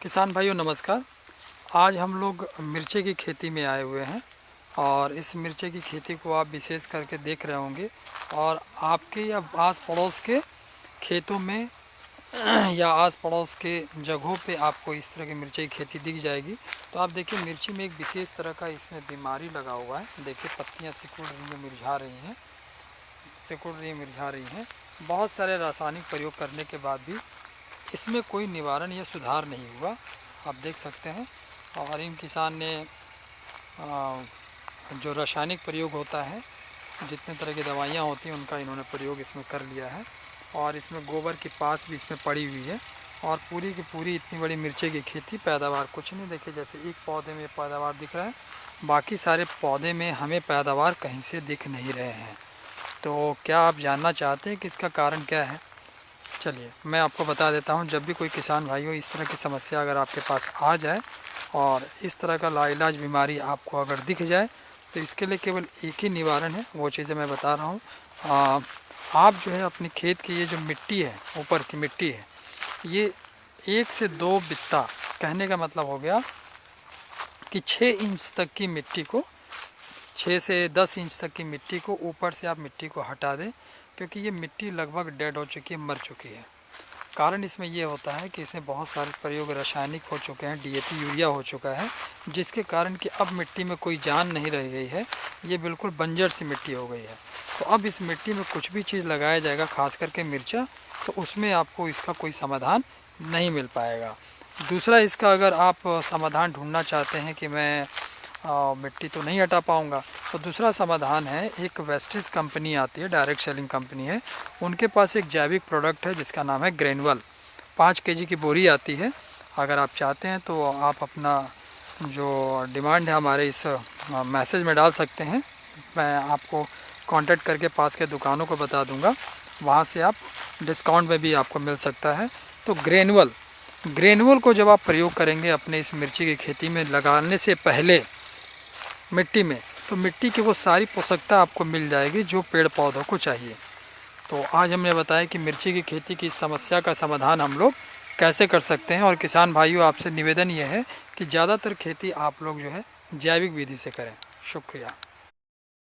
किसान भाइयों नमस्कार। आज हम लोग मिर्ची की खेती में आए हुए हैं और इस मिर्ची की खेती को आप विशेष करके देख रहे होंगे और आपके या आस पड़ोस के खेतों में या आस पड़ोस के जगहों पे आपको इस तरह की मिर्ची की खेती दिख जाएगी। तो आप देखिए मिर्ची में एक विशेष तरह का इसमें बीमारी लगा हुआ है। देखिए पत्तियाँ सिकुड़ रही हैं, मुरझा रही हैं। बहुत सारे रासायनिक प्रयोग करने के बाद भी इसमें कोई निवारण या सुधार नहीं हुआ, आप देख सकते हैं। और इन किसान ने जो रासायनिक प्रयोग होता है, जितने तरह की दवाइयाँ होती हैं उनका इन्होंने प्रयोग इसमें कर लिया है और इसमें गोबर की पास भी इसमें पड़ी हुई है। और पूरी की पूरी इतनी बड़ी मिर्ची की खेती, पैदावार कुछ नहीं। देखिए जैसे एक पौधे में पैदावार दिख रहा है, बाकी सारे पौधे में हमें पैदावार कहीं से दिख नहीं रहे हैं। तो क्या आप जानना चाहते हैं कि इसका कारण क्या है? चलिए मैं आपको बता देता हूँ। जब भी कोई किसान भाइयों इस तरह की समस्या अगर आपके पास आ जाए और इस तरह का लाइलाज बीमारी आपको अगर दिख जाए तो इसके लिए केवल एक ही निवारण है, वो चीज़ें मैं बता रहा हूँ। आप जो है अपने खेत की ये जो मिट्टी है, ऊपर की मिट्टी है, ये 1 से 2 बित्ता, कहने का मतलब हो गया कि 6 इंच तक की मिट्टी को, 6 से 10 इंच तक की मिट्टी को ऊपर से आप मिट्टी को हटा दें, क्योंकि ये मिट्टी लगभग डेड हो चुकी है, मर चुकी है। कारण इसमें ये होता है कि इसमें बहुत सारे प्रयोग रासायनिक हो चुके हैं, डीएपी यूरिया हो चुका है, जिसके कारण कि अब मिट्टी में कोई जान नहीं रह गई है। ये बिल्कुल बंजर सी मिट्टी हो गई है। तो अब इस मिट्टी में कुछ भी चीज़ लगाया जाएगा, खास करके मिर्चा, तो उसमें आपको इसका कोई समाधान नहीं मिल पाएगा। दूसरा, इसका अगर आप समाधान ढूँढना चाहते हैं कि मैं मिट्टी तो नहीं हटा पाऊँगा, तो दूसरा समाधान है, एक वेस्टिज कंपनी आती है, डायरेक्ट सेलिंग कंपनी है, उनके पास एक जैविक प्रोडक्ट है जिसका नाम है ग्रेनुअल। 5 केजी की बोरी आती है। अगर आप चाहते हैं तो आप अपना जो डिमांड है हमारे इस मैसेज में डाल सकते हैं। मैं आपको कांटेक्ट करके पास के दुकानों को बता दूंगा, वहाँ से आप डिस्काउंट में भी आपको मिल सकता है। तो ग्रेनुअल को जब आप प्रयोग करेंगे अपने इस मिर्ची की खेती में लगाने से पहले मिट्टी में, तो मिट्टी की वो सारी पोषकता आपको मिल जाएगी जो पेड़ पौधों को चाहिए। तो आज हमने बताया कि मिर्ची की खेती की समस्या का समाधान हम लोग कैसे कर सकते हैं। और किसान भाइयों, आपसे निवेदन ये है कि ज़्यादातर खेती आप लोग जो है जैविक विधि से करें। शुक्रिया।